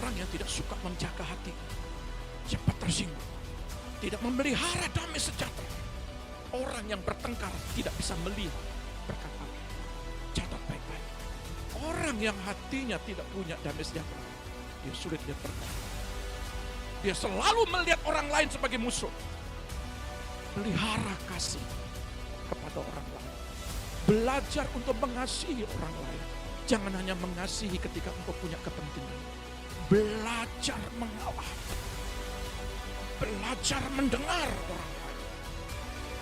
orang yang tidak suka menjaga hati, cepat tersinggung, tidak memelihara damai sejahtera. Orang yang bertengkar tidak bisa melihat berkat Allah. Catat baik-baik. Orang yang hatinya tidak punya damai sejahtera, dia sulit lihat berkat. Dia selalu melihat orang lain sebagai musuh. Pelihara kasih kepada orang lain. Belajar untuk mengasihi orang lain. Jangan hanya mengasihi ketika engkau punya kepentingan. Belajar mengawal. Belajar mendengar orang lain.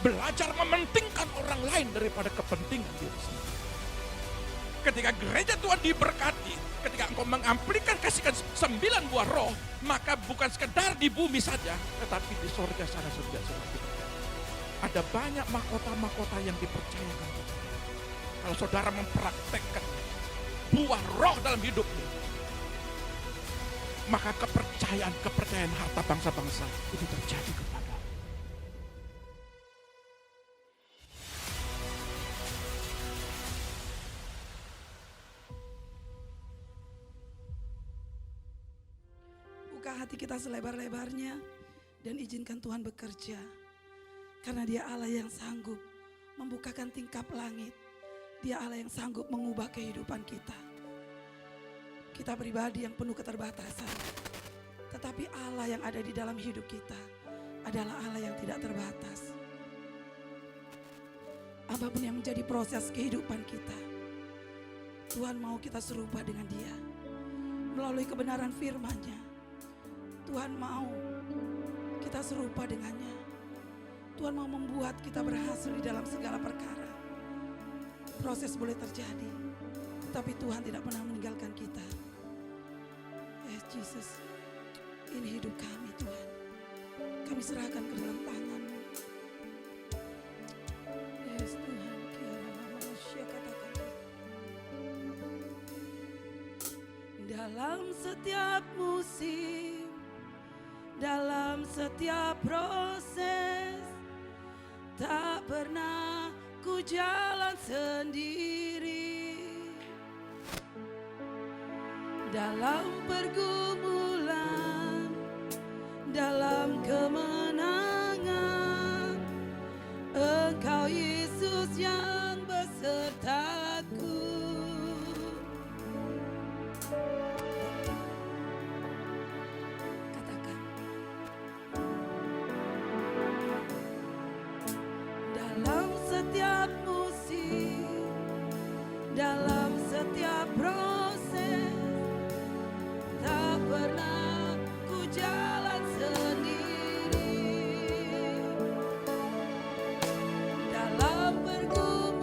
Belajar mementingkan orang lain daripada kepentingan diri sendiri. Ketika gereja Tuhan diberkati, ketika engkau mengamplikasikan 9 buah roh, maka bukan sekedar di bumi saja, tetapi di sorga sana juga semakin. Ada banyak mahkota-mahkota yang dipercayakan. Kalau saudara mempraktekkan buah roh dalam hidupmu, maka kepercayaan harta bangsa-bangsa itu terjadi kepada. Buka hati kita selebar-lebarnya dan izinkan Tuhan bekerja. Karena Dia Allah yang sanggup membukakan tingkap langit. Dia Allah yang sanggup mengubah kehidupan kita. Kita pribadi yang penuh keterbatasan. Tetapi Allah yang ada di dalam hidup kita adalah Allah yang tidak terbatas. Apapun yang menjadi proses kehidupan kita, Tuhan mau kita serupa dengan Dia. Melalui kebenaran firman-Nya, Tuhan mau kita serupa dengannya. Tuhan mau membuat kita berhasil di dalam segala perkara. Proses boleh terjadi, tetapi Tuhan tidak pernah meninggalkan kita. Yes, Jesus, ini hidup kami Tuhan. Kami serahkan ke dalam tangan-Mu. Yes Tuhan, katakan. Dalam setiap musim, dalam setiap proses, tak pernah ku jalan sendiri. Dalam pergumulan, dalam kemenangan, Engkau Yesus yang besertaku. Katakan. Dalam setiap musim, dalam setiap proses, tak pernah ku jalan sendiri. Dalam pergumulan,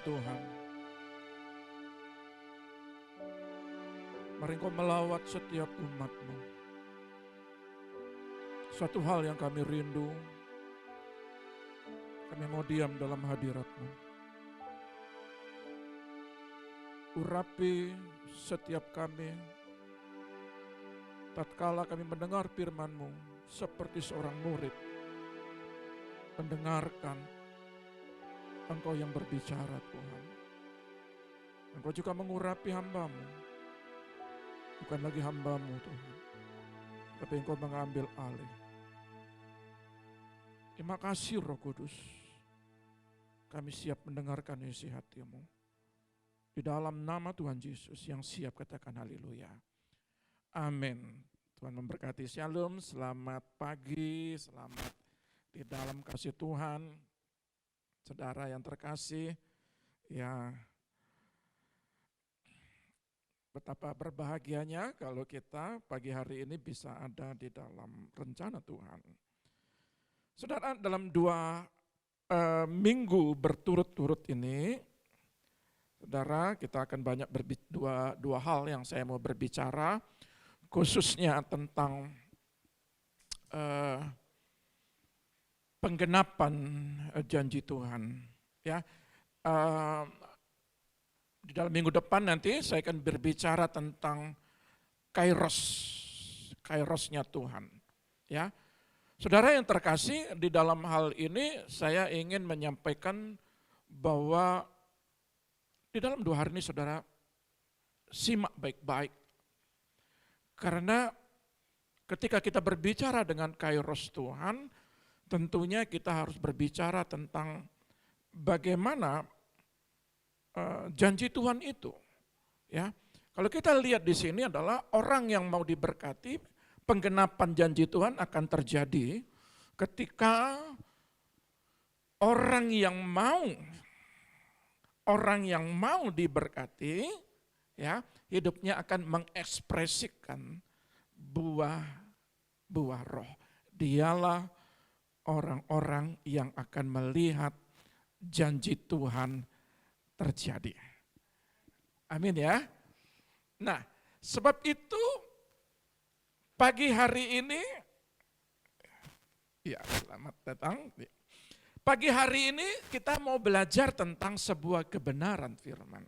Tuhan. Mari Engkau melawat setiap umat-Mu. Suatu hal yang kami rindu, kami mau diam dalam hadirat-Mu. Urapi setiap kami, tatkala kami mendengar firman-Mu seperti seorang murid, mendengarkan Engkau yang berbicara Tuhan. Engkau juga mengurapi hamba-Mu, bukan lagi hamba-Mu Tuhan, tapi Engkau mengambil alih. Terima kasih Roh Kudus, kami siap mendengarkan isi hati-Mu. Di dalam nama Tuhan Yesus yang siap katakan haleluya. Amin. Tuhan memberkati. Shalom, selamat pagi, selamat di dalam kasih Tuhan. Saudara yang terkasih, ya betapa berbahagianya kalau kita pagi hari ini bisa ada di dalam rencana Tuhan. Saudara, dalam 2 minggu berturut-turut ini, saudara, kita akan banyak dua hal yang saya mau berbicara, khususnya tentang penggenapan janji Tuhan. Ya, di dalam minggu depan nanti saya akan berbicara tentang kairosnya Tuhan. Ya, saudara yang terkasih, di dalam hal ini saya ingin menyampaikan bahwa di dalam 2 hari ini saudara simak baik-baik. Karena ketika kita berbicara dengan kairos Tuhan, tentunya kita harus berbicara tentang bagaimana janji Tuhan itu. Ya, kalau kita lihat di sini adalah orang yang mau diberkati, penggenapan janji Tuhan akan terjadi ketika orang yang mau diberkati, ya, hidupnya akan mengekspresikan buah roh. Dialah orang-orang yang akan melihat janji Tuhan terjadi. Amin ya. Nah, sebab itu pagi hari ini, ya selamat datang. Pagi hari ini kita mau belajar tentang sebuah kebenaran firman.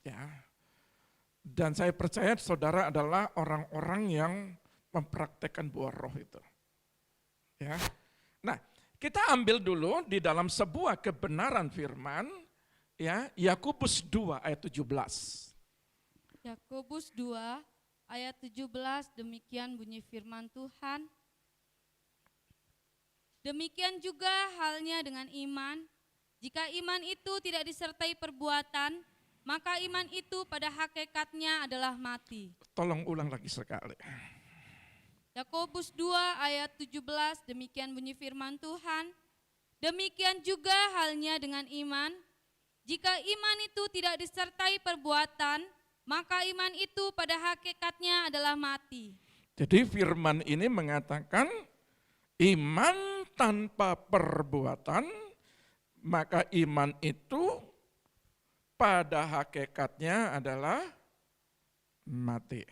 Ya, dan saya percaya saudara adalah orang-orang yang mempraktekkan buah roh itu. Ya, nah kita ambil dulu di dalam sebuah kebenaran firman, ya, Yakobus 2 ayat 17. Yakobus 2 ayat 17, demikian bunyi firman Tuhan. Demikian juga halnya dengan iman. Jika iman itu tidak disertai perbuatan, maka iman itu pada hakikatnya adalah mati. Tolong ulang lagi sekali. Yakobus 2 ayat 17, demikian bunyi firman Tuhan. Demikian juga halnya dengan iman. Jika iman itu tidak disertai perbuatan, maka iman itu pada hakikatnya adalah mati. Jadi firman ini mengatakan iman tanpa perbuatan, maka iman itu pada hakikatnya adalah mati.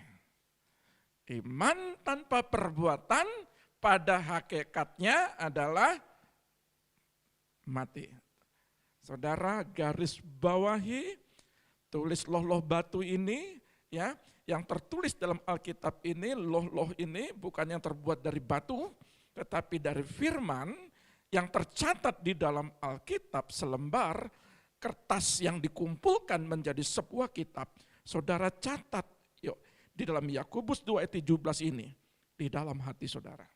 Iman tanpa perbuatan pada hakikatnya adalah mati. Saudara garis bawahi, tulis loh-loh batu ini, ya, yang tertulis dalam Alkitab ini, loh-loh ini bukan yang terbuat dari batu, tetapi dari firman yang tercatat di dalam Alkitab selembar kertas yang dikumpulkan menjadi sebuah kitab. Saudara catat, yuk, di dalam Yakobus 2 ayat 17 ini, di dalam hati saudara.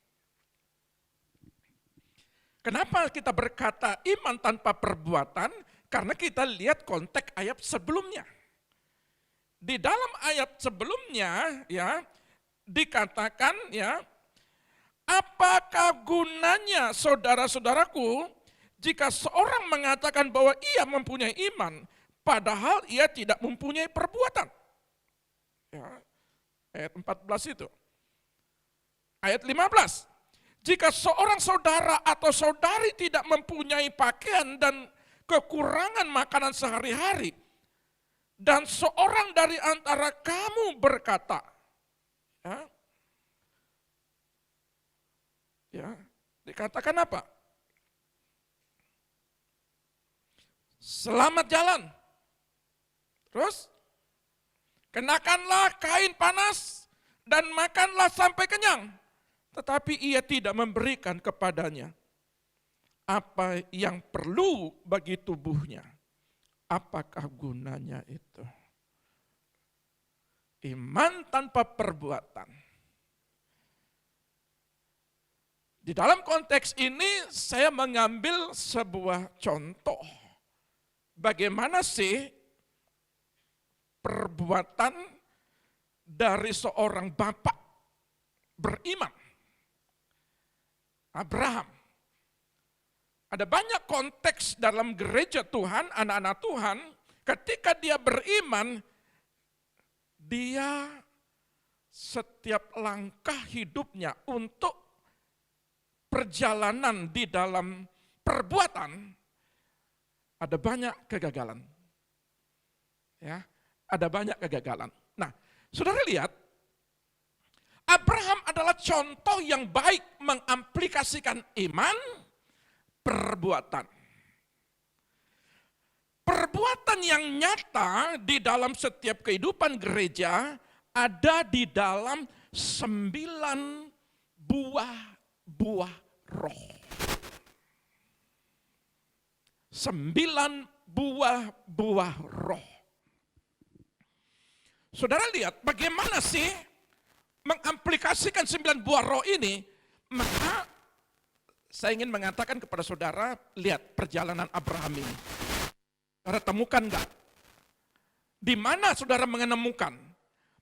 Kenapa kita berkata iman tanpa perbuatan? Karena kita lihat konteks ayat sebelumnya. Di dalam ayat sebelumnya, ya, dikatakan, ya, apakah gunanya saudara-saudaraku jika seorang mengatakan bahwa ia mempunyai iman, padahal ia tidak mempunyai perbuatan. Ya, ayat 14 itu. Ayat 15. Jika seorang saudara atau saudari tidak mempunyai pakaian dan kekurangan makanan sehari-hari, dan seorang dari antara kamu berkata, dikatakan apa? Selamat jalan. Terus, kenakanlah kain panas dan makanlah sampai kenyang. Tetapi ia tidak memberikan kepadanya apa yang perlu bagi tubuhnya. Apakah gunanya itu? Iman tanpa perbuatan. Di dalam konteks ini saya mengambil sebuah contoh. Bagaimana sih perbuatan dari seorang bapak beriman? Abraham. Ada banyak konteks dalam gereja Tuhan, anak-anak Tuhan, ketika dia beriman, dia setiap langkah hidupnya untuk perjalanan di dalam perbuatan, ada banyak kegagalan. Ya, ada banyak kegagalan. Nah, saudara lihat, Abraham adalah contoh yang baik mengamplikasikan iman, perbuatan. Perbuatan yang nyata di dalam setiap kehidupan gereja ada di dalam 9 buah roh. 9 buah roh. Saudara lihat bagaimana sih mengamplikasikan 9 buah roh ini, maka saya ingin mengatakan kepada saudara, lihat perjalanan Abraham ini. Saudara temukan enggak? Di mana saudara menemukan?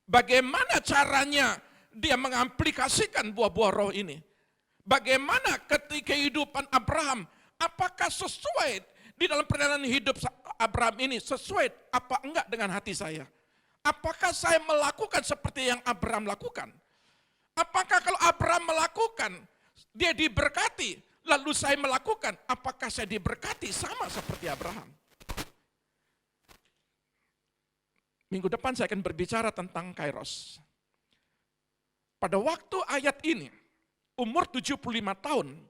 Bagaimana caranya dia mengamplikasikan buah-buah roh ini? Bagaimana ketika kehidupan Abraham, apakah sesuai di dalam perjalanan hidup Abraham ini, sesuai apa enggak dengan hati saya? Apakah saya melakukan seperti yang Abraham lakukan? Apakah kalau Abraham melakukan, dia diberkati, lalu saya melakukan, apakah saya diberkati sama seperti Abraham? Minggu depan saya akan berbicara tentang Kairos. Pada waktu ayat ini, umur 75 tahun,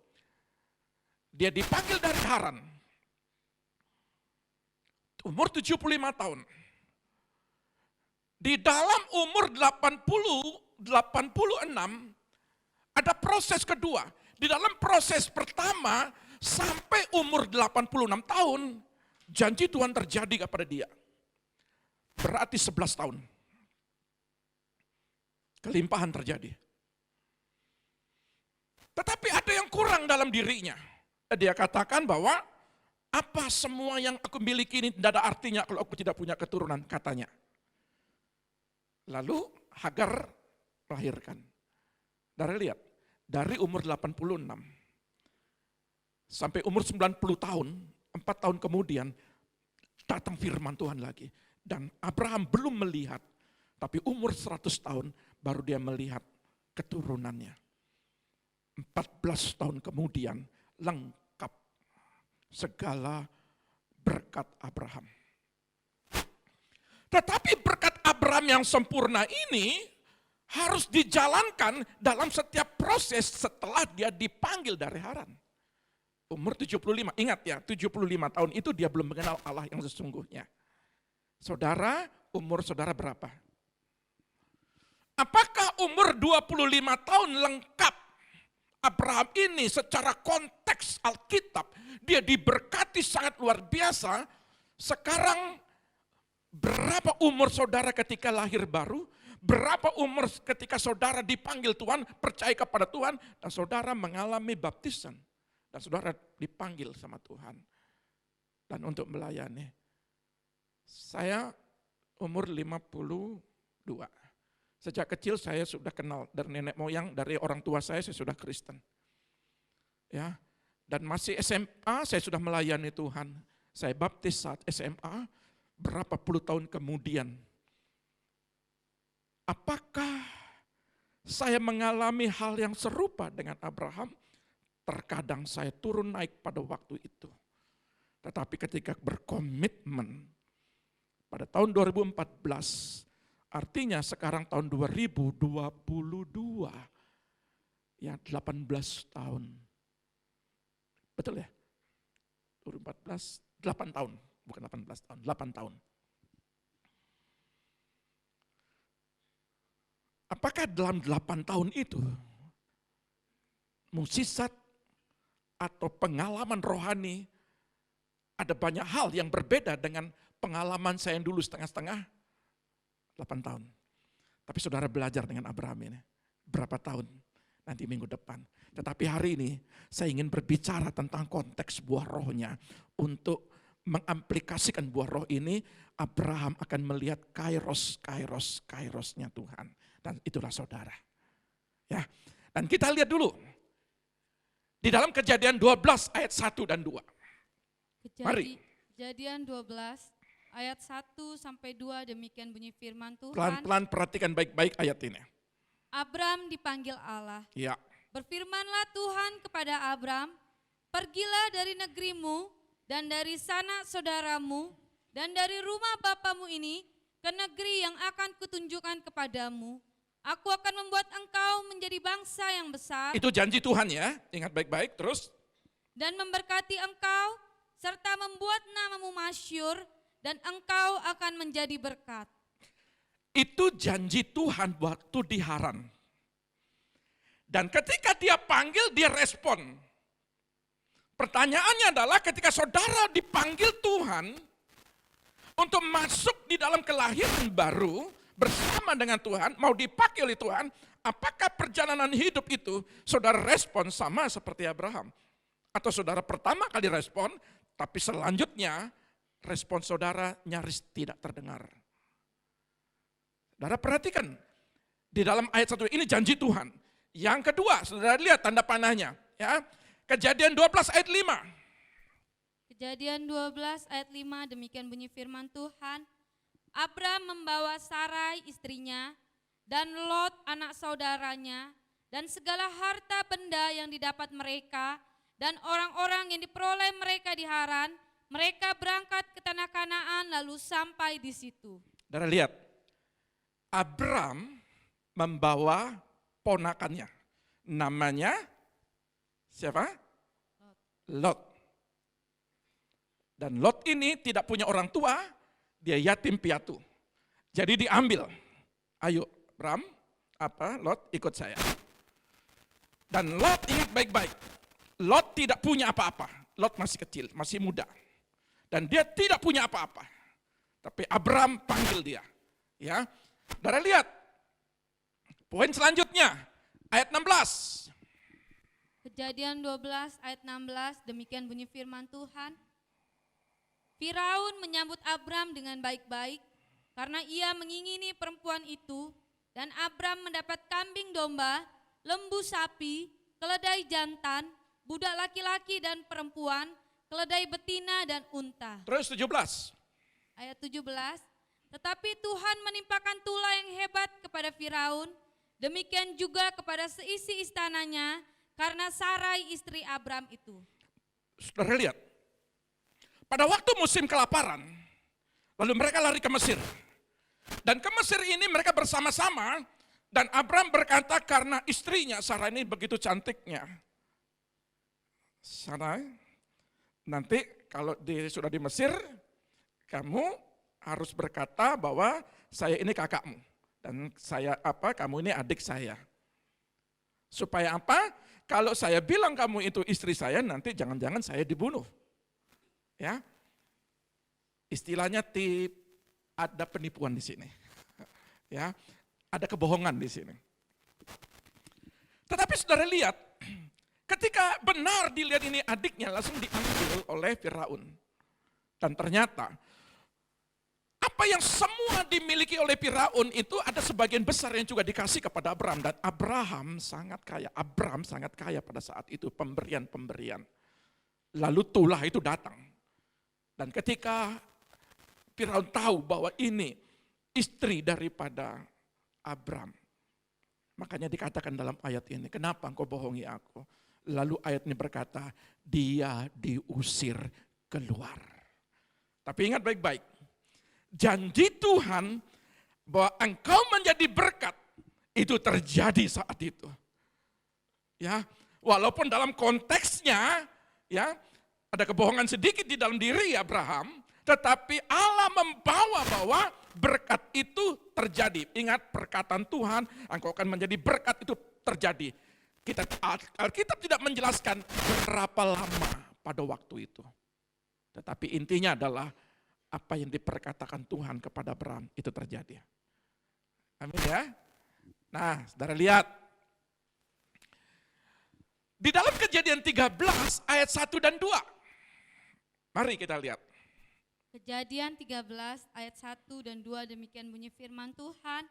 dia dipanggil dari Haran. Umur 75 tahun. Di dalam umur 86, ada proses kedua. Di dalam proses pertama, sampai umur 86 tahun, janji Tuhan terjadi kepada dia. Berarti 11 tahun. Kelimpahan terjadi. Tetapi ada yang kurang dalam dirinya. Dia katakan bahwa, apa semua yang aku miliki ini tidak ada artinya kalau aku tidak punya keturunan, katanya. Lalu Hagar melahirkan. Dari lihat, dari umur 86 sampai umur 90 tahun, 4 tahun kemudian datang firman Tuhan lagi. Dan Abraham belum melihat, tapi umur 100 tahun baru dia melihat keturunannya. 14 tahun kemudian lengkap segala berkat Abraham. Tetapi berkat Abraham yang sempurna ini harus dijalankan dalam setiap proses setelah dia dipanggil dari Haran. Umur 75, ingat ya, 75 tahun itu dia belum mengenal Allah yang sesungguhnya. Saudara, umur saudara berapa? Apakah umur 25 tahun lengkap? Abraham ini secara konteks Alkitab, dia diberkati sangat luar biasa. Sekarang berapa umur saudara ketika lahir baru? Berapa umur ketika saudara dipanggil Tuhan, percaya kepada Tuhan, dan saudara mengalami baptisan. Dan saudara dipanggil sama Tuhan. Dan untuk melayani. Saya umur 52. Sejak kecil saya sudah kenal dari nenek moyang, dari orang tua saya sudah Kristen. Ya, dan masih SMA saya sudah melayani Tuhan. Saya baptis saat SMA, berapa puluh tahun kemudian. Apakah saya mengalami hal yang serupa dengan Abraham. Terkadang saya turun naik pada waktu itu. Tetapi ketika berkomitmen pada tahun 2014, artinya sekarang tahun 2022, ya 18 tahun. Betul ya? 2014, 8 tahun, bukan 18 tahun, 8 tahun. Apakah dalam 8 tahun itu, mukjizat atau pengalaman rohani, ada banyak hal yang berbeda dengan pengalaman saya yang dulu setengah-setengah, 8 tahun. Tapi saudara belajar dengan Abraham ini, berapa tahun? Nanti minggu depan. Tetapi hari ini saya ingin berbicara tentang konteks buah rohnya. Untuk mengamplikasikan buah roh ini, Abraham akan melihat kairosnya Tuhan. Dan itulah saudara. Ya. Dan kita lihat dulu. Di dalam Kejadian 12 ayat 1 dan 2. Mari. Kejadian 12 ayat 1 sampai 2, demikian bunyi firman Tuhan. Pelan-pelan perhatikan baik-baik ayat ini. Abram dipanggil Allah. Ya. Berfirmanlah Tuhan kepada Abram, pergilah dari negerimu dan dari sanak saudaramu dan dari rumah bapamu ini ke negeri yang akan kutunjukkan kepadamu. Aku akan membuat engkau menjadi bangsa yang besar. Itu janji Tuhan ya, ingat baik-baik terus. Dan memberkati engkau serta membuat namamu masyhur dan engkau akan menjadi berkat. Itu janji Tuhan waktu di Haran. Dan ketika dia panggil, dia respon. Pertanyaannya adalah ketika saudara dipanggil Tuhan untuk masuk di dalam kelahiran baru bersama dengan Tuhan, mau dipakai oleh Tuhan, apakah perjalanan hidup itu saudara respon sama seperti Abraham? Atau saudara pertama kali respon, tapi selanjutnya respon saudara nyaris tidak terdengar. Saudara perhatikan, di dalam ayat 1 ini janji Tuhan. Yang kedua, saudara lihat tanda panahnya. Ya. Kejadian 12 ayat 5. Kejadian 12 ayat 5, demikian bunyi firman Tuhan. Abram membawa Sarai istrinya dan Lot anak saudaranya dan segala harta benda yang didapat mereka dan orang-orang yang diperoleh mereka di Haran. Mereka berangkat ke tanah Kanaan lalu sampai di situ. Saudara lihat, Abram membawa ponakannya. Namanya siapa? Lot. Dan Lot ini tidak punya orang tua, dia yatim piatu. Jadi diambil. Ayo, Abram, Lot ikut saya. Dan Lot ingat baik-baik. Lot tidak punya apa-apa. Lot masih kecil, masih muda. Dan dia tidak punya apa-apa. Tapi Abram panggil dia. Ya. Saudara lihat, poin selanjutnya, ayat 16. Kejadian 12 ayat 16, demikian bunyi firman Tuhan. Firaun menyambut Abram dengan baik-baik, karena ia mengingini perempuan itu, dan Abram mendapat kambing domba, lembu sapi, keledai jantan, budak laki-laki dan perempuan, keledai betina dan unta. Terus 17. Ayat 17. Tetapi Tuhan menimpakan tulah yang hebat kepada Firaun, demikian juga kepada seisi istananya, karena Sarai istri Abram itu. Saudara lihat, pada waktu musim kelaparan, lalu mereka lari ke Mesir. Dan ke Mesir ini mereka bersama-sama, dan Abram berkata karena istrinya Sarai ini begitu cantiknya. Sarai, nanti kalau sudah di Mesir, kamu harus berkata bahwa saya ini kakakmu dan kamu ini adik saya. Supaya apa? Kalau saya bilang kamu itu istri saya, nanti jangan-jangan saya dibunuh. Ya. Istilahnya ada penipuan di sini. Ya. Ada kebohongan di sini. Tetapi saudara lihat, ketika benar dilihat ini adiknya langsung diambil oleh Firaun. Dan ternyata apa yang semua dimiliki oleh Firaun itu ada sebagian besar yang juga dikasih kepada Abram. Dan Abram sangat kaya pada saat itu, pemberian-pemberian. Lalu tulah itu datang. Dan ketika Firaun tahu bahwa ini istri daripada Abram, Makanya dikatakan dalam ayat ini, kenapa engkau bohongi aku? Lalu ayat ini berkata, dia diusir keluar. Tapi ingat baik-baik, janji Tuhan bahwa engkau menjadi berkat, itu terjadi saat itu. Ya, walaupun dalam konteksnya, ya, ada kebohongan sedikit di dalam diri Abraham, tetapi Allah membawa bahwa berkat itu terjadi. Ingat perkataan Tuhan, engkau akan menjadi berkat, itu terjadi. Alkitab tidak menjelaskan berapa lama pada waktu itu. Tetapi intinya adalah apa yang diperkatakan Tuhan kepada Abraham itu terjadi. Amin ya. Nah, saudara lihat. Di dalam Kejadian 13 ayat 1 dan 2. Mari kita lihat. Kejadian 13 ayat 1 dan 2 demikian bunyi firman Tuhan,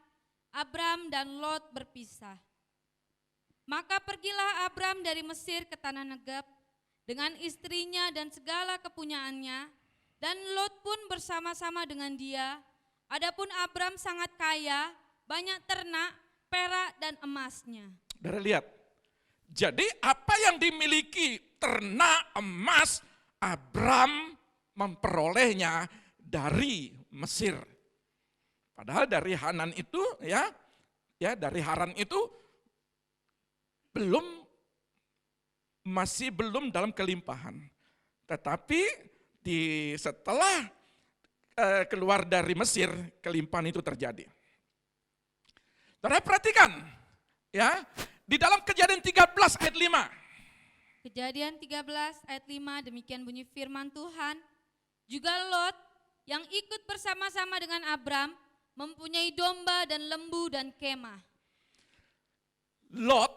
Abram dan Lot berpisah. Maka pergilah Abram dari Mesir ke tanah Negeb dengan istrinya dan segala kepunyaannya, dan Lot pun bersama-sama dengan dia. Adapun Abram sangat kaya, banyak ternak, perak dan emasnya. Saudara lihat, jadi apa yang dimiliki ternak, emas, Abram memperolehnya dari Mesir. Padahal dari Hanan itu ya dari Haran itu masih belum dalam kelimpahan. Tetapi setelah keluar dari Mesir, kelimpahan itu terjadi. Saudara perhatikan ya, di dalam Kejadian 13 ayat 5. Kejadian 13 ayat 5 demikian bunyi firman Tuhan, juga Lot yang ikut bersama-sama dengan Abram mempunyai domba dan lembu dan kemah. Lot,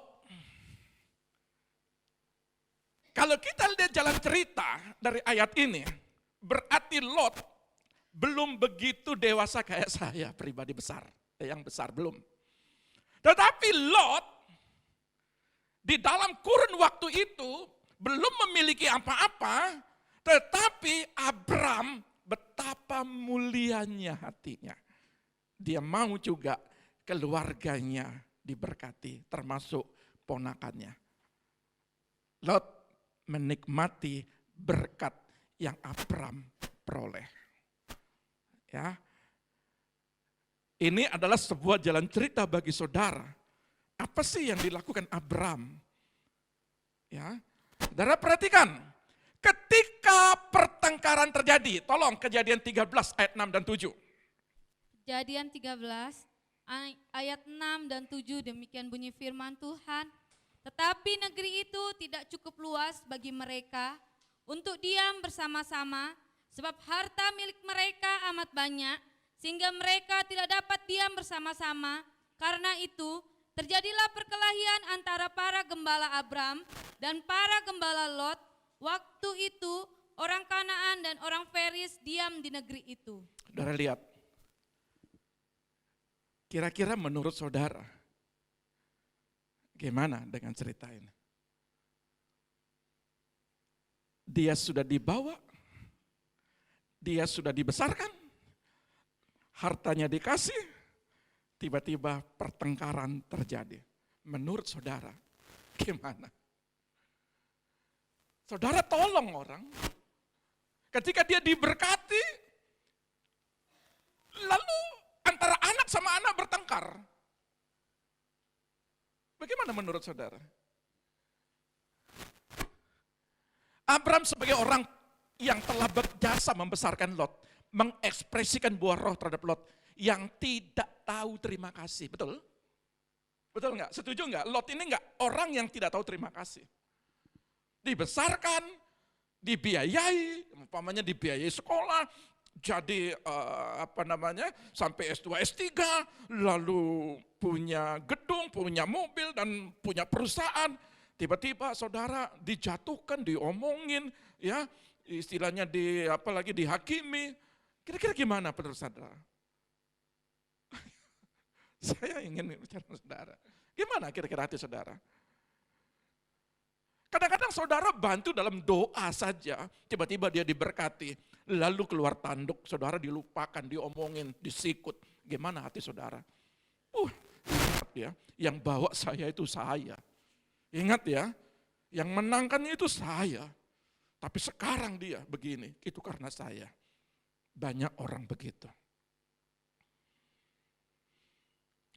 kalau kita lihat jalan cerita dari ayat ini, berarti Lot belum begitu dewasa kayak saya pribadi besar, yang besar belum. Tetapi Lot di dalam kurun waktu itu belum memiliki apa-apa, tetapi Abram betapa mulianya hatinya. Dia mau juga keluarganya diberkati, termasuk ponakannya. Lot menikmati berkat yang Abram peroleh. Ya. Ini adalah sebuah jalan cerita bagi saudara. Apa sih yang dilakukan Abram? Ya. Saudara perhatikan. Ketika pertengkaran terjadi, tolong Kejadian 13 ayat 6 dan 7. Kejadian 13 ayat 6 dan 7 demikian bunyi firman Tuhan. Tetapi negeri itu tidak cukup luas bagi mereka untuk diam bersama-sama, sebab harta milik mereka amat banyak, sehingga mereka tidak dapat diam bersama-sama. Karena itu terjadilah perkelahian antara para gembala Abram dan para gembala Lot. Waktu itu orang Kanaan dan orang Feris diam di negeri itu. Saudara lihat, kira-kira menurut saudara, gimana dengan cerita ini? Dia sudah dibawa, dia sudah dibesarkan, hartanya dikasih, tiba-tiba pertengkaran terjadi. Menurut saudara, gimana? Saudara tolong orang, ketika dia diberkati, lalu antara anak sama anak bertengkar. Bagaimana menurut saudara? Abram sebagai orang yang telah berjasa membesarkan Lot, mengekspresikan buah roh terhadap Lot yang tidak tahu terima kasih, betul? Betul nggak? Setuju nggak? Lot ini nggak orang yang tidak tahu terima kasih. Dibesarkan, dibiayai, umpamanya dibiayai sekolah, jadi sampai S2, S3, lalu punya gedung, punya mobil, dan punya perusahaan. Tiba-tiba saudara dijatuhkan, diomongin, ya istilahnya dihakimi. Kira-kira gimana menurut saudara? Saya ingin bicara saudara. Gimana kira-kira hati saudara? Kadang-kadang saudara bantu dalam doa saja, tiba-tiba dia diberkati, lalu keluar tanduk, saudara dilupakan, diomongin, disikut. Gimana hati saudara? ya, yang bawa saya itu saya. Ingat ya, yang menangkan itu saya. Tapi sekarang dia begini, itu karena saya. Banyak orang begitu.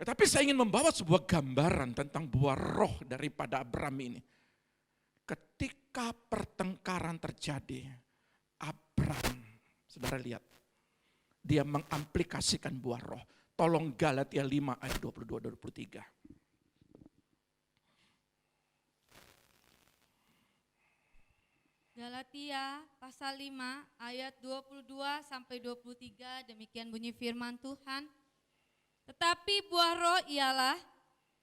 Tetapi saya ingin membawa sebuah gambaran tentang buah roh daripada Abraham ini. Ketika pertengkaran terjadi, Abraham, saudara lihat, dia mengamplikasikan buah roh. Tolong Galatia 5 ayat 22-23. Galatia pasal 5 ayat 22 sampai 23, demikian bunyi firman Tuhan. Tetapi buah roh ialah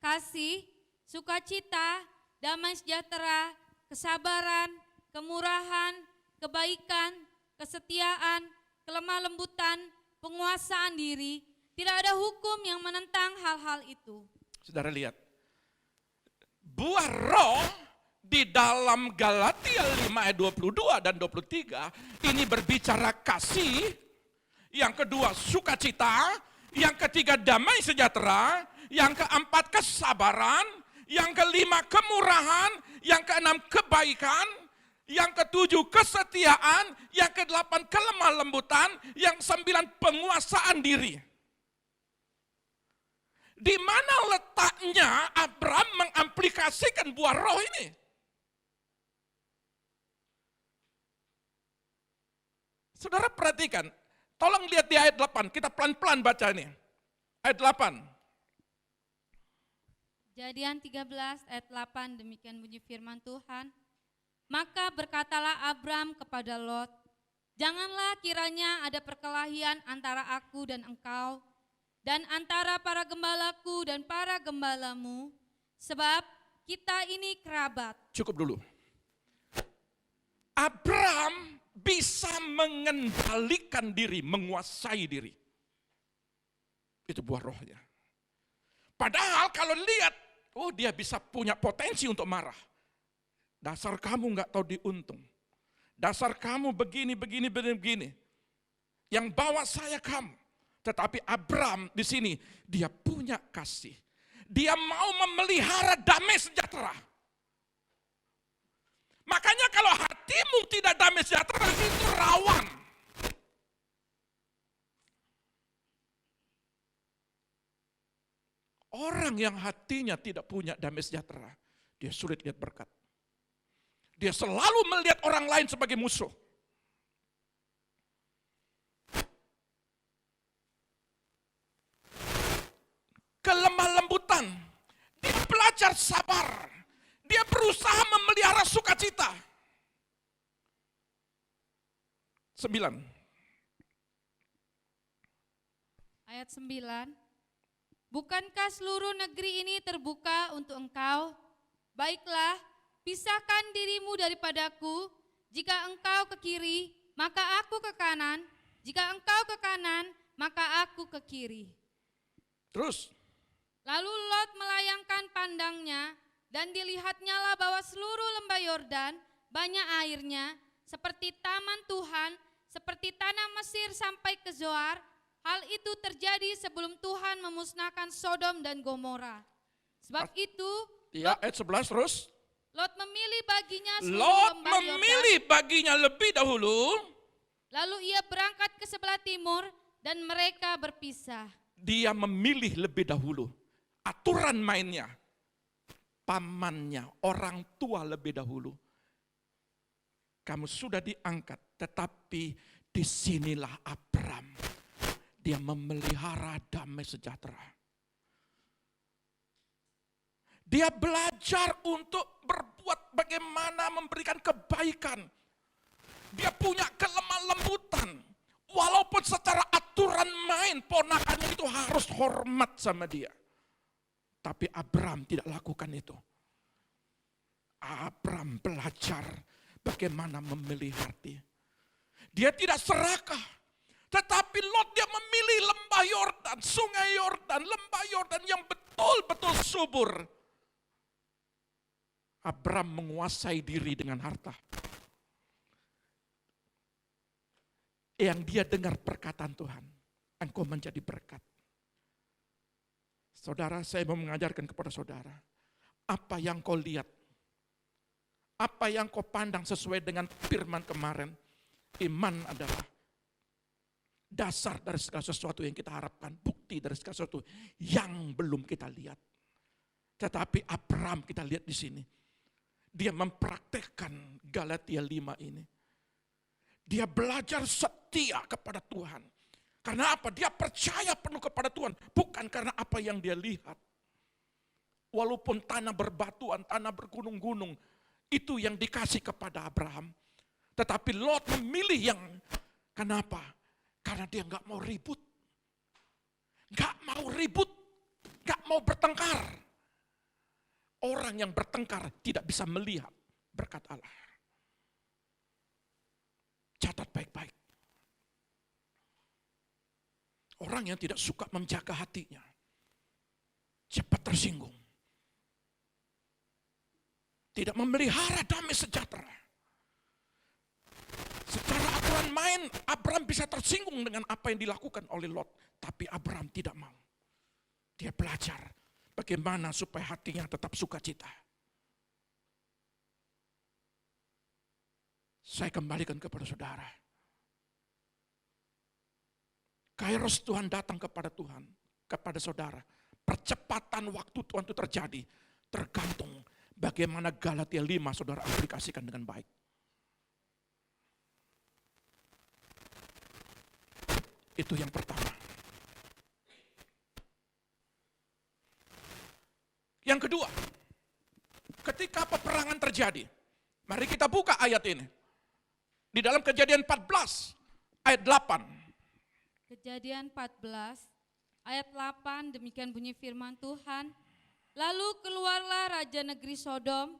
kasih, sukacita, damai sejahtera, kesabaran, kemurahan, kebaikan, kesetiaan, kelemah lembutan, penguasaan diri. Tidak ada hukum yang menentang hal-hal itu. Saudara lihat, buah roh di dalam Galatia 5 ayat 22 dan 23 ini berbicara kasih, yang kedua sukacita, yang ketiga damai sejahtera, yang keempat kesabaran, yang kelima kemurahan, yang keenam kebaikan, yang ketujuh kesetiaan, yang kedelapan kelemah lembutan, yang sembilan penguasaan diri. Di mana letaknya Abraham mengamplikasikan buah roh ini? Saudara perhatikan, tolong lihat di ayat 8, kita pelan-pelan baca ini. Ayat 8. Kejadian 13 ayat 8, demikian bunyi firman Tuhan. Maka berkatalah Abram kepada Lot, janganlah kiranya ada perkelahian antara aku dan engkau, dan antara para gembalaku dan para gembalamu, sebab kita ini kerabat. Cukup dulu. Abraham bisa mengendalikan diri, menguasai diri. Itu buah rohnya. Padahal kalau lihat, oh dia bisa punya potensi untuk marah. Dasar kamu nggak tahu diuntung. Dasar kamu begini. Yang bawa saya kamu. Tetapi Abraham di sini dia punya kasih. Dia mau memelihara damai sejahtera. Makanya kalau hatimu tidak damai sejahtera itu rawan. Orang yang hatinya tidak punya damai sejahtera, dia sulit lihat berkat. Dia selalu melihat orang lain sebagai musuh. Kelemah lembutan, dia belajar sabar. Dia berusaha memelihara sukacita. 9. Ayat 9. Bukankah seluruh negeri ini terbuka untuk engkau? Baiklah, pisahkan dirimu daripadaku. Jika engkau ke kiri, maka aku ke kanan. Jika engkau ke kanan, maka aku ke kiri. Terus. Lalu Lot melayangkan pandangnya, dan dilihatnyalah bahwa seluruh lembah Yordan banyak airnya, seperti taman Tuhan, seperti tanah Mesir sampai ke Zoar. Hal itu terjadi sebelum Tuhan memusnahkan Sodom dan Gomora. Sebab itu, Ya, ayat 11 terus. Lot memilih baginya seluruh Lot lembah Yordan. memilih baginya lebih dahulu. Lalu ia berangkat ke sebelah timur dan mereka berpisah. Dia memilih lebih dahulu. Aturan mainnya. Pamannya, orang tua lebih dahulu. Kamu sudah diangkat, tetapi disinilah Abram. Dia memelihara damai sejahtera. Dia belajar untuk berbuat bagaimana memberikan kebaikan. Dia punya kelemah lembutan. Walaupun secara aturan main, ponakannya itu harus hormat sama dia. Tapi Abram tidak lakukan itu. Abram belajar bagaimana memilih hati. Dia tidak serakah. Tetapi Lot dia memilih lembah Yordan, sungai Yordan, lembah Yordan yang betul-betul subur. Abram menguasai diri dengan harta. Yang dia dengar perkataan Tuhan, engkau menjadi berkat. Saudara, saya mau mengajarkan kepada saudara, apa yang kau lihat, apa yang kau pandang sesuai dengan firman kemarin, iman adalah dasar dari segala sesuatu yang kita harapkan, bukti dari segala sesuatu yang belum kita lihat. Tetapi Abraham kita lihat di sini, dia mempraktekkan Galatia 5 ini. Dia belajar setia kepada Tuhan. Karena apa? Dia percaya penuh kepada Tuhan, bukan karena apa yang dia lihat. Walaupun tanah berbatuan, tanah bergunung-gunung, itu yang dikasih kepada Abraham. Tetapi Lot memilih yang, kenapa? Karena dia nggak mau ribut. Nggak mau ribut, nggak mau bertengkar. Orang yang bertengkar tidak bisa melihat berkat Allah. Catat baik-baik. Orang yang tidak suka menjaga hatinya, cepat tersinggung. Tidak memelihara damai sejahtera. Secara aturan main, Abraham bisa tersinggung dengan apa yang dilakukan oleh Lot. Tapi Abraham tidak mau. Dia belajar bagaimana supaya hatinya tetap sukacita. Saya kembalikan kepada saudara. Kairos Tuhan datang kepada Tuhan, kepada saudara. Percepatan waktu Tuhan itu terjadi, tergantung bagaimana Galatia 5 saudara aplikasikan dengan baik. Itu yang pertama. Yang kedua, ketika peperangan terjadi, mari kita buka ayat ini. Di dalam Kejadian 14, ayat 8. Kejadian 14 ayat 8, demikian bunyi firman Tuhan. Lalu keluarlah raja negeri Sodom,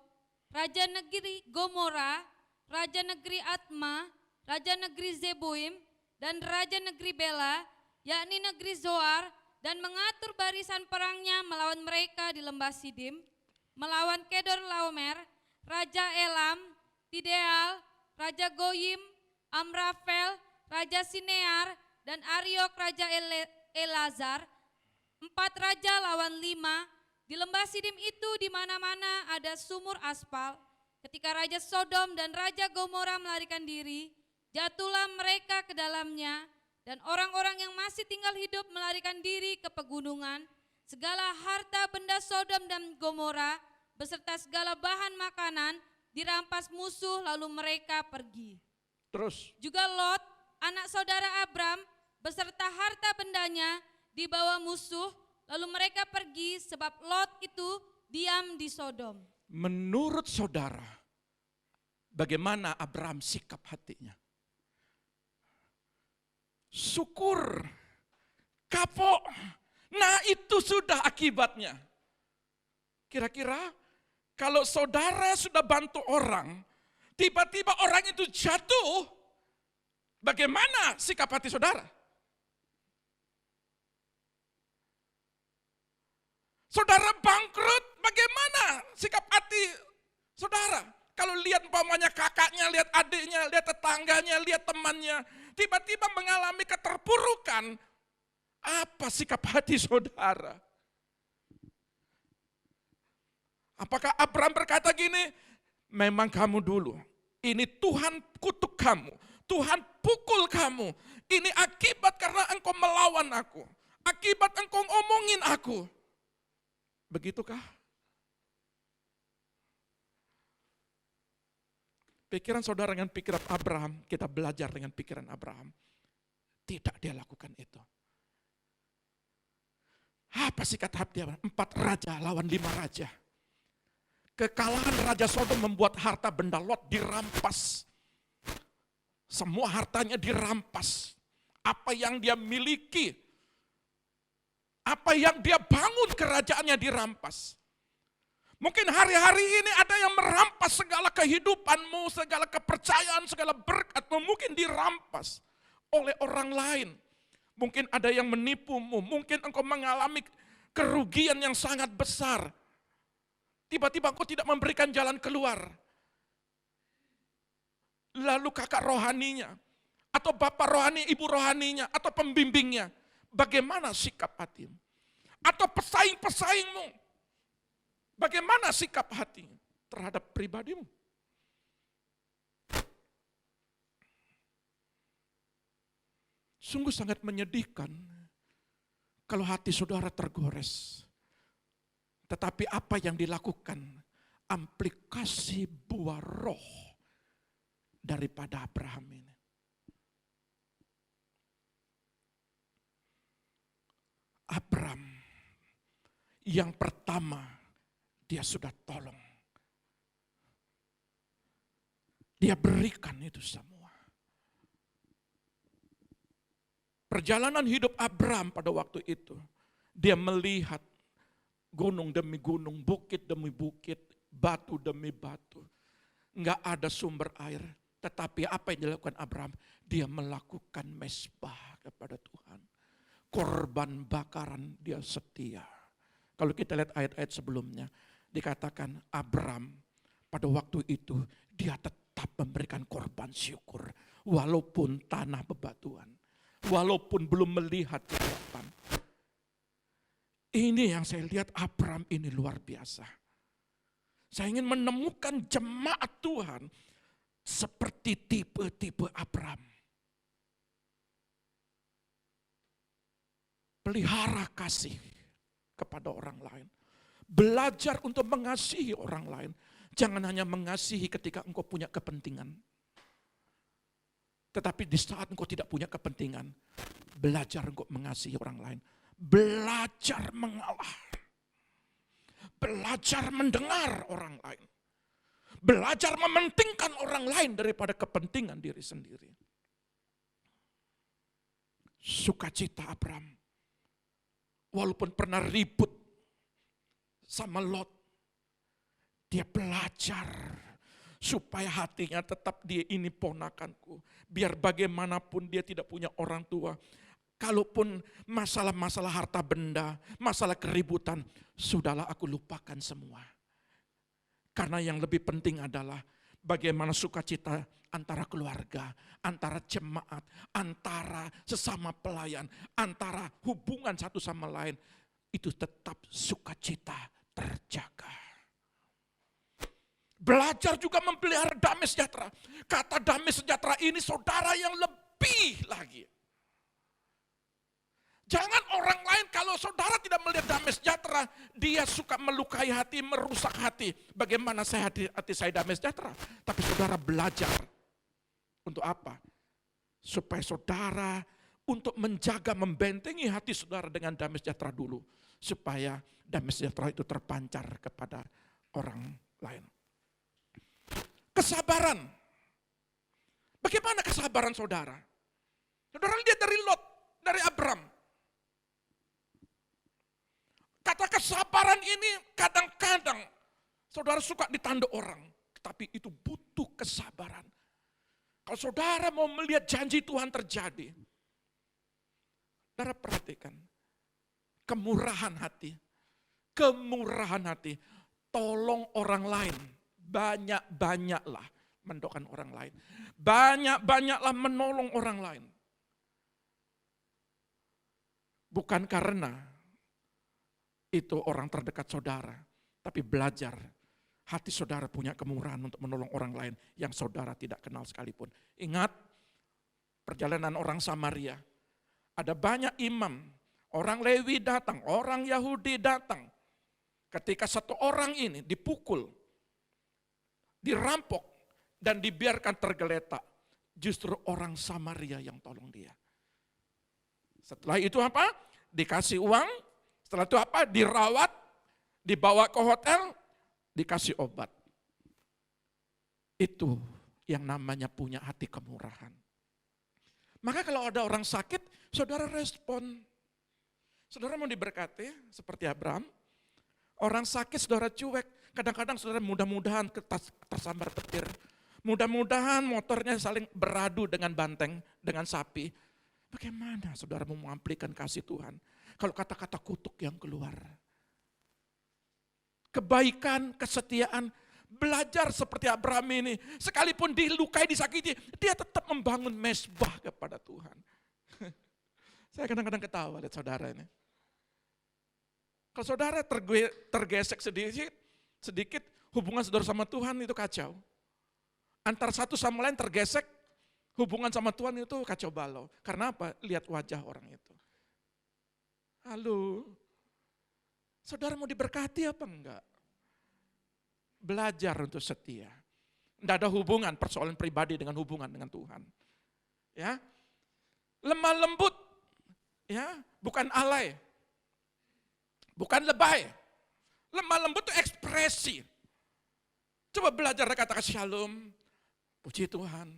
raja negeri Gomora, raja negeri Atma, raja negeri Zeboim, dan raja negeri Bela, yakni negeri Zoar, dan mengatur barisan perangnya melawan mereka di lembah Sidim, melawan Kedor Laomer, raja Elam, Tideal, raja Goyim, Amrafel, raja Sinear, dan Ariok raja Elazar. 4 raja lawan 5. Di lembah Sidim itu di mana-mana ada sumur aspal. Ketika raja Sodom dan raja Gomora melarikan diri, jatuhlah mereka ke dalamnya, dan orang-orang yang masih tinggal hidup melarikan diri ke pegunungan. Segala harta benda Sodom dan Gomora beserta segala bahan makanan dirampas musuh, lalu mereka pergi. Terus Juga Lot, anak saudara Abram, beserta harta bendanya dibawa musuh, lalu mereka pergi sebab Lot itu diam di Sodom. menurut saudara, bagaimana Abraham sikap hatinya? Syukur, kapok, nah itu sudah akibatnya. Kira-kira kalau saudara sudah bantu orang, tiba-tiba orang itu jatuh, bagaimana sikap hati saudara? Saudara bangkrut, bagaimana sikap hati saudara? Kalau lihat umpamanya kakaknya, lihat adiknya, lihat tetangganya, lihat temannya, tiba-tiba mengalami keterpurukan, apa sikap hati saudara? Apakah Abraham berkata gini, memang kamu dulu, ini Tuhan kutuk kamu, Tuhan pukul kamu, ini akibat karena engkau melawan aku, akibat engkau ngomongin aku. Begitukah? Pikiran saudara dengan pikiran Abraham, kita belajar dengan pikiran Abraham. Tidak dia lakukan itu. Apa sih kata dia? 4 raja lawan 5 raja. Kekalahan Raja Sodom membuat harta benda Lot dirampas. Semua hartanya dirampas. Apa yang dia miliki, apa yang dia bangun kerajaannya dirampas. Mungkin hari-hari ini ada yang merampas segala kehidupanmu, segala kepercayaan, segala berkatmu mungkin dirampas oleh orang lain. Mungkin ada yang menipumu, mungkin engkau mengalami kerugian yang sangat besar. Tiba-tiba engkau tidak memberikan jalan keluar. Lalu kakak rohaninya, atau bapak rohani, ibu rohaninya, atau pembimbingnya, bagaimana sikap hatimu? atau pesaing-pesaingmu. Bagaimana sikap hati terhadap pribadimu? Sungguh sangat menyedihkan kalau hati saudara tergores. Tetapi apa yang dilakukan? Aplikasi buah roh daripada Abraham ini. Abraham yang pertama dia sudah tolong. Dia berikan itu semua. Perjalanan hidup Abraham pada waktu itu, dia melihat gunung demi gunung, bukit demi bukit, batu demi batu. Enggak ada sumber air. Tetapi apa yang dilakukan Abraham? Dia melakukan mezbah kepada Tuhan. Korban bakaran dia setia. Kalau kita lihat ayat-ayat sebelumnya, dikatakan Abraham pada waktu itu dia tetap memberikan korban syukur. Walaupun tanah bebatuan. Walaupun belum melihat kekuatan. Ini yang saya lihat Abraham ini luar biasa. Saya ingin menemukan jemaat Tuhan seperti tipe-tipe Abraham. Pelihara kasih kepada orang lain. Belajar untuk mengasihi orang lain. Jangan hanya mengasihi ketika engkau punya kepentingan. Tetapi di saat engkau tidak punya kepentingan, belajar engkau mengasihi orang lain. Belajar mengalah. Belajar mendengar orang lain. Belajar mementingkan orang lain daripada kepentingan diri sendiri. Sukacita Abraham. Walaupun pernah ribut sama Lot, dia belajar supaya hatinya tetap dia ini ponakanku. Biar bagaimanapun dia tidak punya orang tua. Kalaupun masalah-masalah harta benda, masalah keributan, sudahlah aku lupakan semua. Karena yang lebih penting adalah bagaimana sukacita antara keluarga, antara jemaat, antara sesama pelayan, antara hubungan satu sama lain. Itu tetap sukacita terjaga. Belajar juga memelihara damai sejahtera. Kata damai sejahtera ini saudara yang lebih lagi. Jangan orang lain kalau saudara tidak melihat damai sejahtera, dia suka melukai hati, merusak hati. Bagaimana hati saya damai sejahtera? Tapi saudara belajar. Untuk apa? Supaya saudara untuk menjaga, membentengi hati saudara dengan damai sejahtera dulu. Supaya damai sejahtera itu terpancar kepada orang lain. Kesabaran. Bagaimana kesabaran saudara? Saudara lihat dari Lot, dari Abraham. Kata kesabaran ini kadang-kadang saudara suka ditanduk orang. Tapi itu butuh kesabaran. Kalau saudara mau melihat janji Tuhan terjadi. Saudara perhatikan. Kemurahan hati. Kemurahan hati. Tolong orang lain. Banyak-banyaklah mendoakan orang lain. Banyak-banyaklah menolong orang lain. Bukan karena itu orang terdekat saudara. Tapi belajar. Hati saudara punya kemurahan untuk menolong orang lain yang saudara tidak kenal sekalipun. Ingat perjalanan orang Samaria. Ada banyak imam. Orang Lewi datang. Orang Yahudi datang. Ketika satu orang ini dipukul. Dirampok. Dan dibiarkan tergeletak. Justru orang Samaria yang tolong dia. Setelah itu apa? Dikasih uang. Setelah itu apa? Dirawat, dibawa ke hotel, dikasih obat. Itu yang namanya punya hati kemurahan. Maka kalau ada orang sakit, saudara respon. Saudara mau diberkati seperti Abraham. Orang sakit saudara cuek. Kadang-kadang saudara mudah-mudahan tersambar petir. Mudah-mudahan motornya saling beradu dengan banteng, dengan sapi. Bagaimana saudara mau mengamplikan kasih Tuhan? Kalau kata-kata kutuk yang keluar. Kebaikan, kesetiaan, belajar seperti Abraham ini. Sekalipun dilukai, disakiti, dia tetap membangun mezbah kepada Tuhan. Saya kadang-kadang ketawa lihat saudara ini. Kalau saudara tergesek sedikit, hubungan saudara sama Tuhan itu kacau. Antara satu sama lain tergesek, hubungan sama Tuhan itu kacau balau. Karena apa? Lihat wajah orang itu. Halo, saudara mau diberkati apa enggak? Belajar untuk setia. Tidak ada hubungan persoalan pribadi dengan hubungan dengan Tuhan. Ya, lemah lembut, ya, bukan alay, bukan lebay. Lemah lembut itu ekspresi. Coba belajar katakan shalom, puji Tuhan,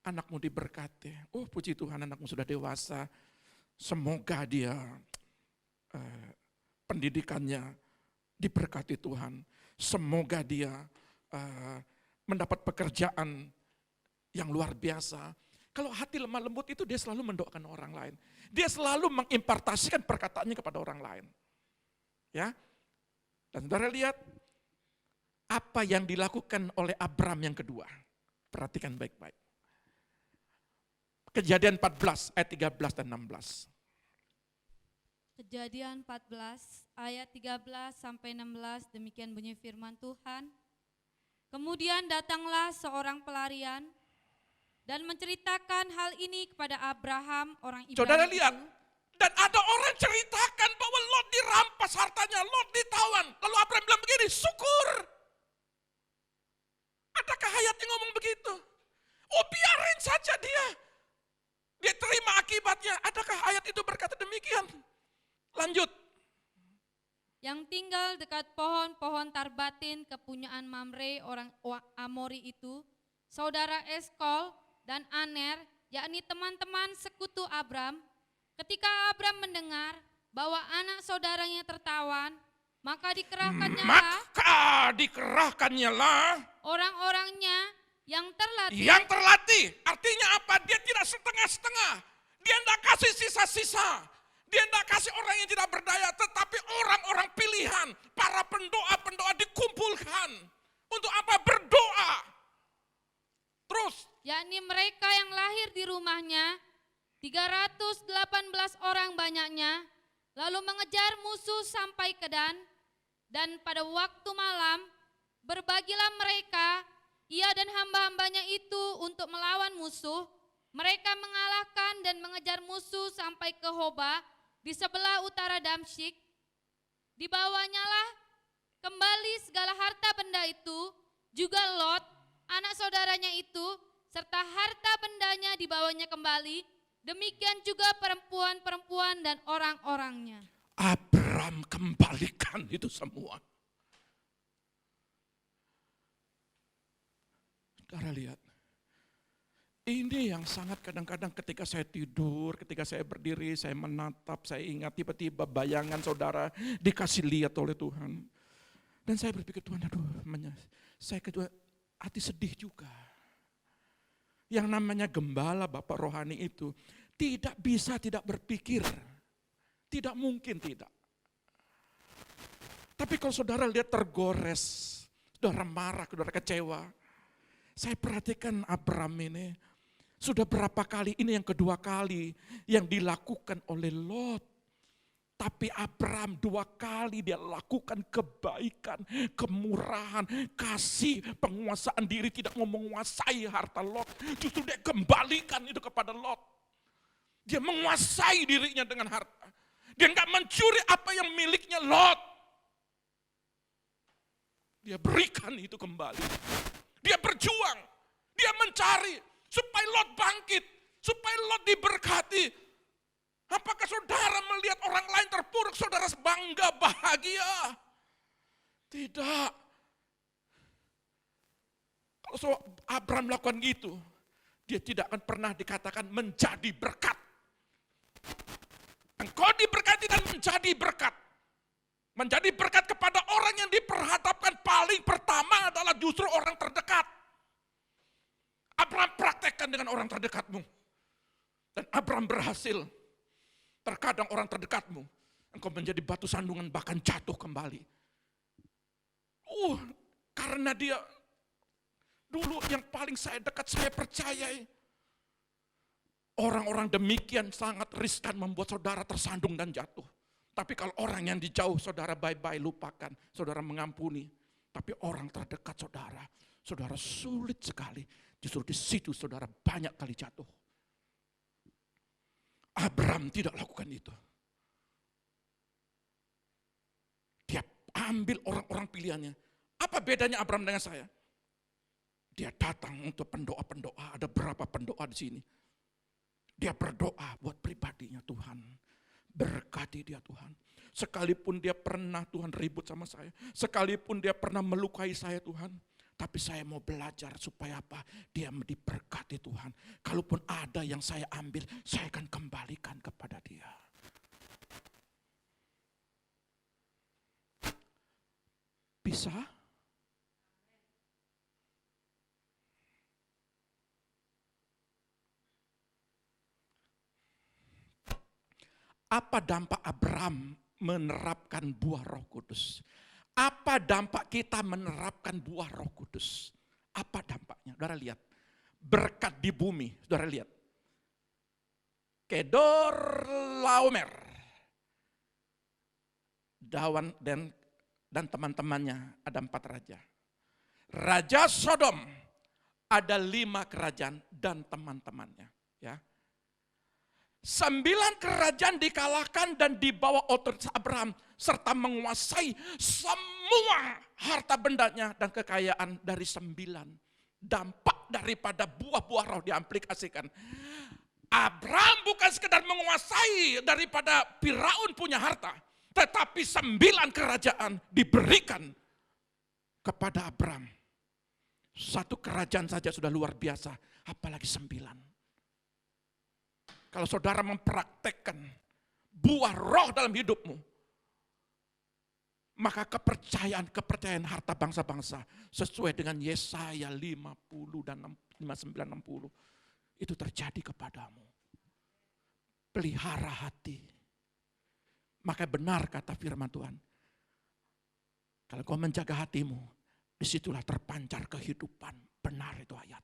anakmu diberkati. Oh puji Tuhan anakmu sudah dewasa, semoga dia pendidikannya diberkati Tuhan. Semoga dia mendapat pekerjaan yang luar biasa. Kalau hati lemah lembut itu dia selalu mendoakan orang lain. Dia selalu mengimpartasikan perkataannya kepada orang lain. Ya. Dan saudara lihat apa yang dilakukan oleh Abram yang kedua. Perhatikan baik-baik. Kejadian 14 ayat 13 dan 16. Kejadian 14 ayat 13 sampai 16, demikian bunyi firman Tuhan. Kemudian datanglah seorang pelarian dan menceritakan hal ini kepada Abraham orang Ibrani. Saudara lihat, dan ada orang ceritakan bahwa Lot dirampas hartanya, Lot ditawan. Lalu Abraham bilang begini, syukur. Adakah ayat yang ngomong begitu? Oh biarin saja dia. Dia terima akibatnya. Adakah ayat itu berkata demikian? Lanjut. Yang tinggal dekat pohon-pohon tarbatin kepunyaan Mamre orang Amori itu, saudara Eskol dan Aner, yakni teman-teman sekutu Abram. Ketika Abram mendengar bahwa anak saudaranya tertawan, maka dikerahkannya lah orang-orangnya yang terlatih. Yang terlatih, artinya apa? Dia tidak setengah-setengah. Dia tidak kasih sisa-sisa. Dia tidak kasih orang yang tidak berdaya, tetapi orang-orang pilihan, para pendoa-pendoa dikumpulkan. Untuk apa? Berdoa. Terus. Yakni mereka yang lahir di rumahnya, 318 orang banyaknya, lalu mengejar musuh sampai ke dan pada waktu malam, berbagilah mereka, ia dan hamba-hambanya itu untuk melawan musuh. Mereka mengalahkan dan mengejar musuh sampai ke Hoba, di sebelah utara Damsyik. Dibawanya lah kembali segala harta benda itu, juga Lot, anak saudaranya itu, serta harta bendanya dibawanya kembali, demikian juga perempuan-perempuan dan orang-orangnya. Abram kembalikan itu semua. Saudara lihat. Ini yang sangat kadang-kadang ketika saya tidur, ketika saya berdiri, saya menatap, saya ingat tiba-tiba bayangan saudara dikasih lihat oleh Tuhan. Dan saya berpikir Tuhan, aduh, saya kedua hati sedih juga. Yang namanya gembala Bapak rohani itu tidak bisa tidak berpikir. Tidak mungkin tidak. Tapi kalau saudara lihat tergores, saudara marah, saudara kecewa. Saya perhatikan Abram ini, sudah berapa kali, ini yang kedua kali yang dilakukan oleh Lot. Tapi Abram 2 kali dia lakukan kebaikan, kemurahan, kasih, penguasaan diri, tidak mau menguasai harta Lot. Justru dia kembalikan itu kepada Lot. Dia menguasai dirinya dengan harta. Dia enggak mencuri apa yang miliknya Lot. Dia berikan itu kembali. Dia berjuang, dia mencari supaya Lot bangkit, supaya Lot diberkati. Apakah saudara melihat orang lain terpuruk, saudara bangga, bahagia? Tidak. Kalau Abram melakukan gitu, dia tidak akan pernah dikatakan menjadi berkat. Engkau diberkati dan menjadi berkat. Menjadi berkat kepada orang yang diperhadapkan paling pertama adalah justru orang terdekat. Abram praktekkan dengan orang terdekatmu. Dan Abram berhasil. Terkadang orang terdekatmu, engkau menjadi batu sandungan bahkan jatuh kembali. Karena dia dulu yang paling saya dekat, saya percayai. Orang-orang demikian sangat riskan membuat saudara tersandung dan jatuh. Tapi kalau orang yang dijauh, saudara bye-bye, lupakan, saudara mengampuni. Tapi orang terdekat saudara, saudara sulit sekali. Justru di situ saudara banyak kali jatuh. Abraham tidak lakukan itu. Dia ambil orang-orang pilihannya. Apa bedanya Abraham dengan saya? Dia datang untuk pendoa-pendoa. Ada berapa pendoa di sini? Dia berdoa buat pribadinya, Tuhan. Berkati dia Tuhan. Sekalipun dia pernah Tuhan ribut sama saya. Sekalipun dia pernah melukai saya Tuhan. Tapi saya mau belajar supaya apa? Dia diberkati Tuhan. Kalaupun ada yang saya ambil, saya akan kembalikan kepada dia. Bisa? Apa dampak Abraham menerapkan buah Roh Kudus? Apa dampak kita menerapkan buah Roh Kudus? Apa dampaknya? Saudara lihat. Berkat di bumi. Saudara lihat. Kedor Laomer. Dawan dan teman-temannya ada 4 raja. Raja Sodom ada 5 kerajaan dan teman-temannya. Ya. 9 kerajaan dikalahkan dan dibawa otoritas Abraham serta menguasai semua harta bendanya dan kekayaan dari 9. Dampak daripada buah-buah roh diaplikasikan. Abraham bukan sekedar menguasai daripada Firaun punya harta, tetapi 9 kerajaan diberikan kepada Abraham. 1 kerajaan saja sudah luar biasa, apalagi 9. Kalau saudara mempraktekkan buah roh dalam hidupmu, maka kepercayaan harta bangsa-bangsa sesuai dengan Yesaya 50 dan 59-60 itu terjadi kepadamu. Pelihara hati. Maka benar kata firman Tuhan. Kalau kau menjaga hatimu, disitulah terpancar kehidupan. Benar itu ayat.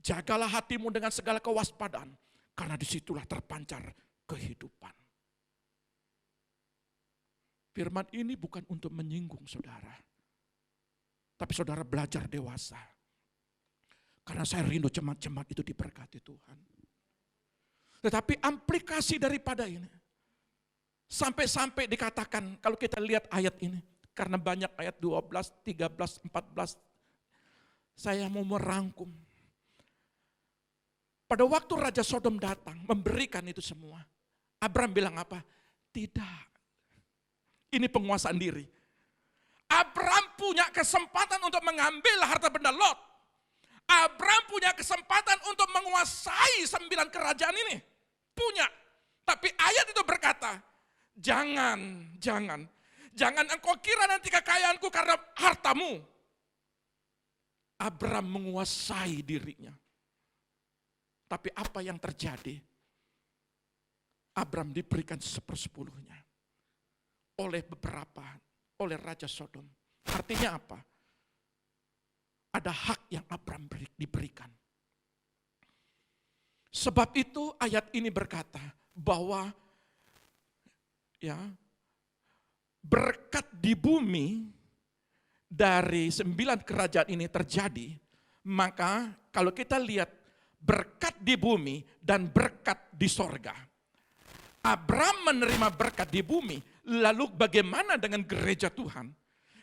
Jagalah hatimu dengan segala kewaspadaan, karena disitulah terpancar kehidupan. Firman ini bukan untuk menyinggung saudara, tapi saudara belajar dewasa. Karena saya rindu jemaat-jemaat itu diberkati Tuhan. Tetapi aplikasi daripada ini, sampai-sampai dikatakan, kalau kita lihat ayat ini, karena banyak ayat 12, 13, 14, saya mau merangkum. Pada waktu Raja Sodom datang, memberikan itu semua. Abraham bilang apa? Tidak. Ini penguasaan diri. Abraham punya kesempatan untuk mengambil harta benda Lot. Abraham punya kesempatan untuk menguasai 9 kerajaan ini. Punya. Tapi ayat itu berkata, jangan engkau kira nanti kekayaanku karena hartamu. Abraham menguasai dirinya. Tapi apa yang terjadi? Abraham diberikan 1/10 oleh Raja Sodom. Artinya apa? Ada hak yang Abraham diberikan. Sebab itu ayat ini berkata bahwa ya berkat di bumi dari 9 kerajaan ini terjadi, maka kalau kita lihat berkat di bumi dan berkat di sorga. Abraham menerima berkat di bumi, lalu bagaimana dengan gereja Tuhan?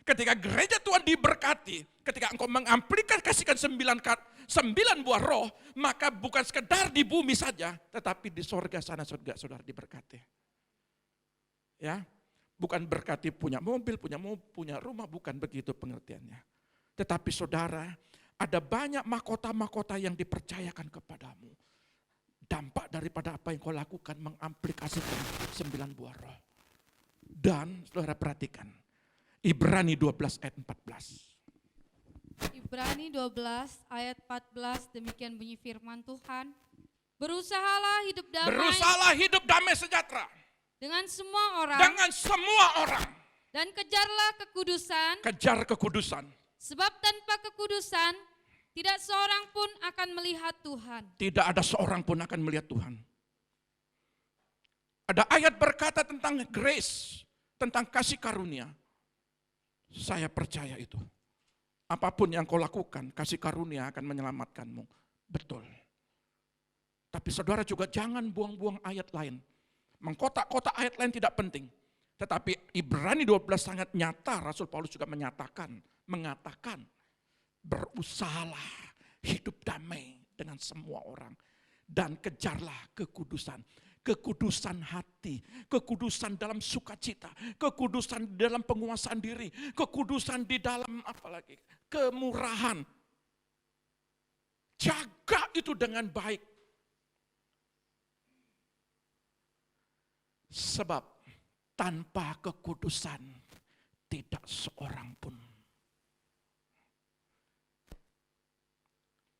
Ketika gereja Tuhan diberkati, ketika engkau mengaplikasikan 9 buah roh, maka bukan sekedar di bumi saja, tetapi di sorga sana saudara diberkati. Ya, bukan berkati punya mobil, punya rumah, bukan begitu pengertiannya. Tetapi saudara, ada banyak mahkota-mahkota yang dipercayakan kepadamu. Dampak daripada apa yang kau lakukan mengaplikasikan 9 buah roh. Dan saudara perhatikan, Ibrani 12 ayat 14. Ibrani 12 ayat 14, demikian bunyi firman Tuhan. Berusahalah hidup damai sejahtera. Dengan semua orang. Dan kejarlah kekudusan. Kejar kekudusan. Sebab tanpa kekudusan, tidak seorang pun akan melihat Tuhan. Tidak ada seorang pun akan melihat Tuhan. Ada ayat berkata tentang grace, tentang kasih karunia. Saya percaya itu. Apapun yang kau lakukan, kasih karunia akan menyelamatkanmu. Betul. Tapi saudara juga jangan buang-buang ayat lain. Mengkotak-kotak ayat lain tidak penting. Tetapi Ibrani 12 sangat nyata, Rasul Paulus juga mengatakan, berusahalah hidup damai dengan semua orang. Dan kejarlah kekudusan. Kekudusan hati, kekudusan dalam sukacita, kekudusan dalam penguasaan diri, kekudusan di dalam apalagi kemurahan. Jaga itu dengan baik. Sebab tanpa kekudusan tidak seorang pun.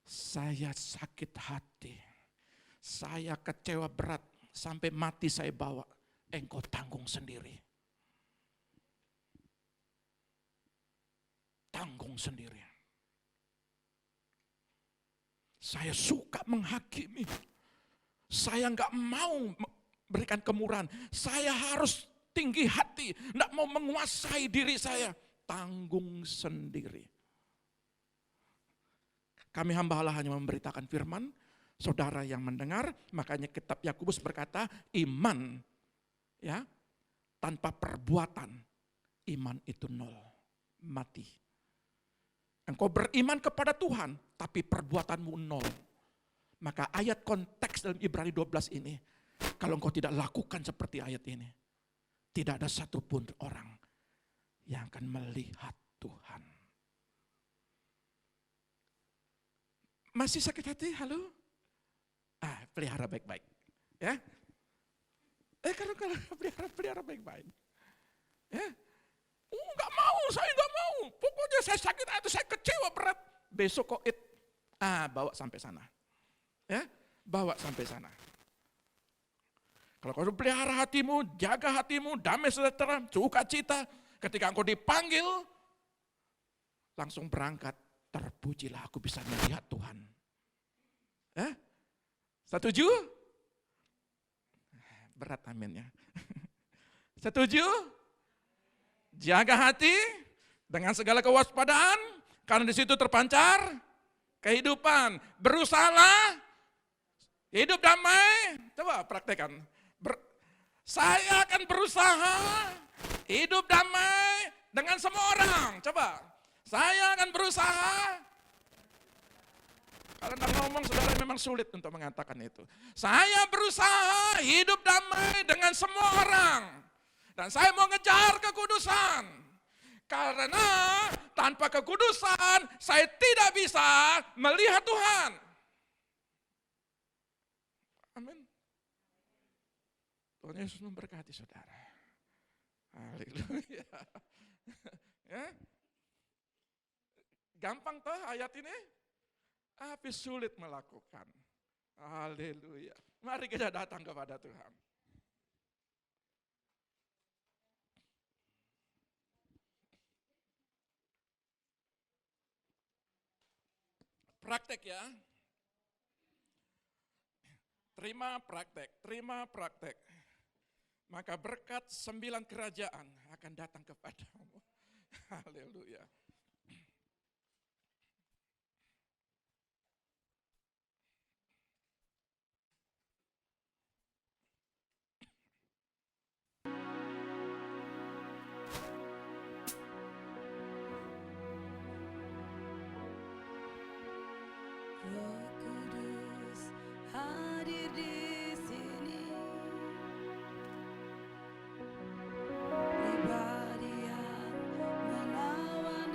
Saya sakit hati, saya kecewa berat, sampai mati saya bawa, engkau tanggung sendiri. Tanggung sendiri. Saya suka menghakimi. Saya enggak mau berikan kemurahan. Saya harus tinggi hati, enggak mau menguasai diri saya. Tanggung sendiri. Kami hamba Allah hanya memberitakan firman. Saudara yang mendengar, makanya kitab Yakobus berkata, iman ya tanpa perbuatan, iman itu nol, mati. Engkau beriman kepada Tuhan, tapi perbuatanmu nol. Maka ayat konteks dalam Ibrani 12 ini, kalau engkau tidak lakukan seperti ayat ini, tidak ada satupun orang yang akan melihat Tuhan. Masih sakit hati? Halo? Pelihara baik-baik. Ya. Kalau pelihara baik-baik. Ya. Enggak mau, saya enggak mau. Pokoknya saya sakit hati, saya kecewa berat. Besok kok bawa sampai sana. Ya, bawa sampai sana. Kalau kau pelihara hatimu, jaga hatimu, damai sejahtera, sukacita. Ketika engkau dipanggil, langsung berangkat. Terpujilah aku bisa melihat Tuhan. Ya? Setuju? Berat aminnya. Setuju? Jaga hati dengan segala kewaspadaan, karena di situ terpancar kehidupan. Berusahalah hidup damai. Coba praktekkan. Saya akan berusaha hidup damai dengan semua orang. Coba. Saya akan berusaha. Kalau tidak ngomong, saudara memang sulit untuk mengatakan itu. Saya berusaha hidup damai dengan semua orang. Dan saya mau ngejar kekudusan. Karena tanpa kekudusan, saya tidak bisa melihat Tuhan. Amin. Tuhan Yesus memberkati saudara. Haleluya. Ya. Gampang toh ayat ini? Tapi sulit melakukan. Haleluya. Mari kita datang kepada Tuhan. Praktek ya. Terima praktek. Maka berkat 9 kerajaan akan datang kepadamu. Haleluya. Roh Kudus hadir di sini. Pribadi yang menawan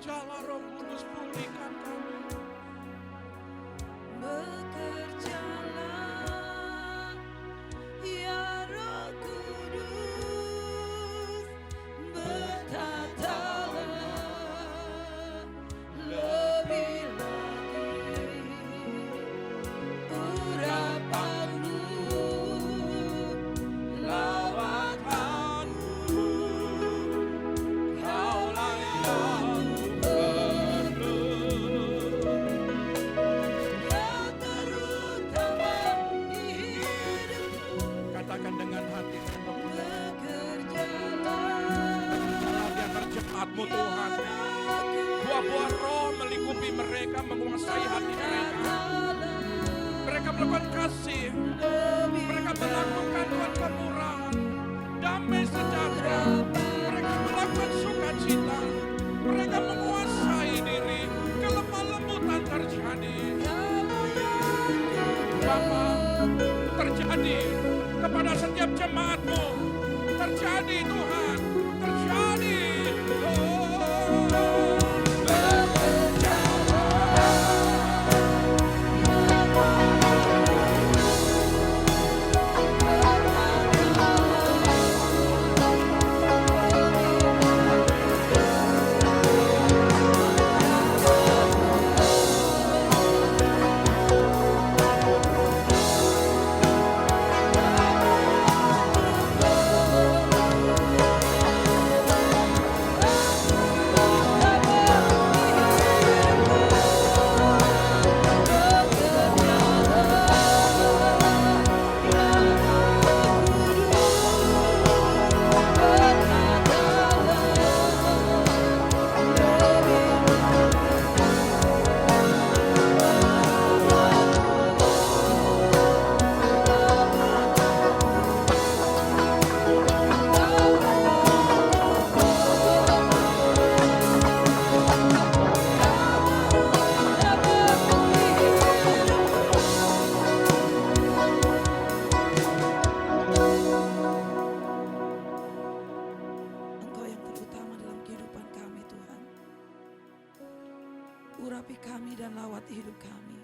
Bekerjalah Roh Kudus, pulihkan kami. Bekerjalah ya Roh Kudus, berkatalah lebih lagi urapanmu, lawatanmu, kaulah yang perlu, yang terutama di hidupku. Katakan dengan hati rendah. Bekerjalah Biar terjemaatmu Tuhan. Buah-buah roh melingkupi mereka, menguasai hati mereka. Mereka melakukan kasih. Mereka melakukan Tuhan kemurahan, damai sejahtera. Mereka melakukan sukacita. Mereka menguasai diri. Kelemah lembutan terjadi. Bapa, terjadi kepada setiap jemaatmu. Terjadi Tuhan. Terjadi. Engkau yang terutama dalam kehidupan kami Tuhan. Urapi kami dan lawat hidup kami.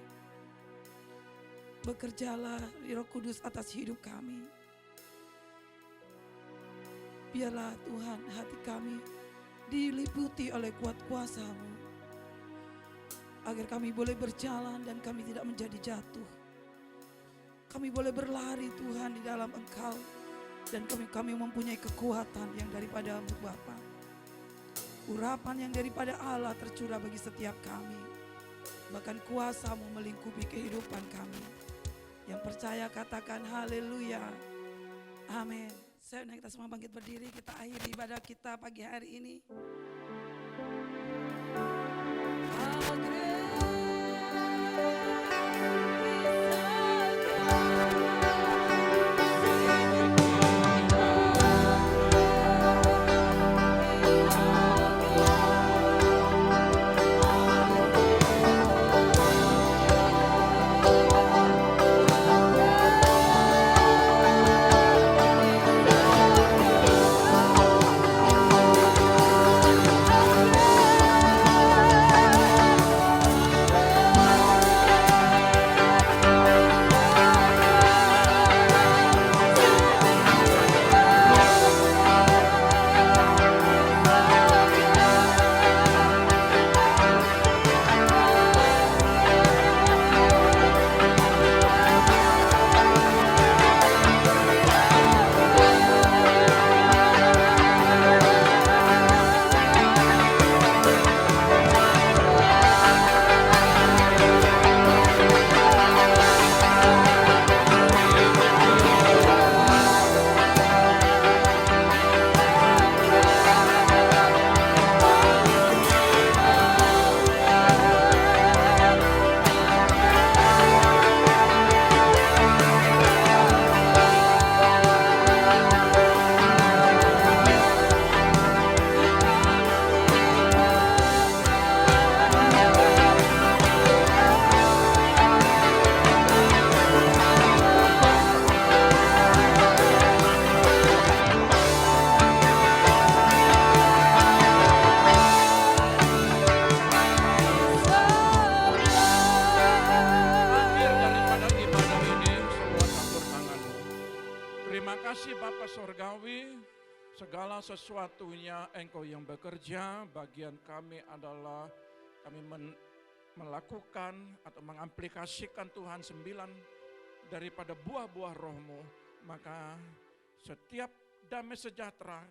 Bekerjalah Roh Kudus atas hidup kami. Biarlah Tuhan hati kami diliputi oleh kuat kuasa-Mu, agar kami boleh berjalan dan kami tidak menjadi jatuh. Kami boleh berlari Tuhan di dalam Engkau, dan kami mempunyai kekuatan yang daripada-Mu Bapa. Urapan yang daripada Allah tercurah bagi setiap kami. Bahkan kuasa-Mu melingkupi kehidupan kami. Yang percaya katakan haleluya. Amin. Saya undang kita semua bangkit berdiri, kita akhiri ibadah kita pagi hari ini. kasih Bapa Sorgawi, segala sesuatunya Engkau yang bekerja, bagian kami adalah kami melakukan atau mengaplikasikan Tuhan 9 daripada buah-buah roh-Mu, maka setiap damai sejahtera,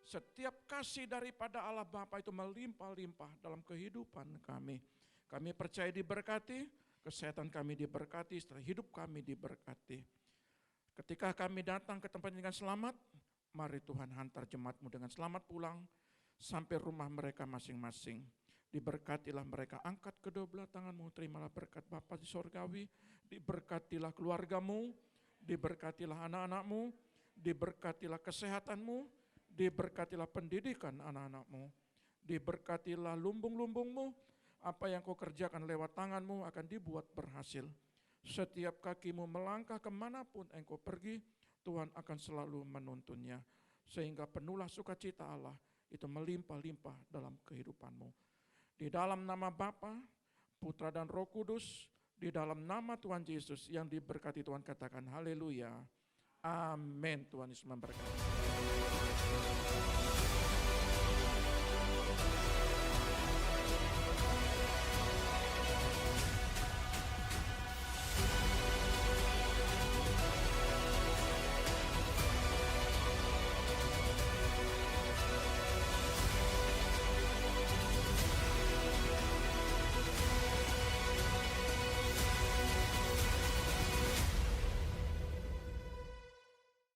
setiap kasih daripada Allah Bapa itu melimpah-limpah dalam kehidupan kami. Kami percaya diberkati, kesehatan kami diberkati, setelah hidup kami diberkati. Ketika kami datang ke tempat dengan selamat, mari Tuhan hantar jemaat-Mu dengan selamat pulang sampai rumah mereka masing-masing. Diberkatilah mereka, angkat kedua belah tangan-Mu, terimalah berkat Bapa di Sorgawi, diberkatilah keluarga-Mu, diberkatilah anak-anak-Mu, diberkatilah kesehatan-Mu, diberkatilah pendidikan anak-anak-Mu, diberkatilah lumbung-lumbung-Mu, apa yang Kau kerjakan lewat tangan-Mu akan dibuat berhasil. Setiap kakimu melangkah kemanapun engkau pergi, Tuhan akan selalu menuntunnya. Sehingga penuhlah sukacita Allah itu melimpah-limpah dalam kehidupanmu. Di dalam nama Bapa, Putra dan Roh Kudus, di dalam nama Tuhan Yesus yang diberkati Tuhan, katakan haleluya. Amin. Tuhan Yesus memberkati.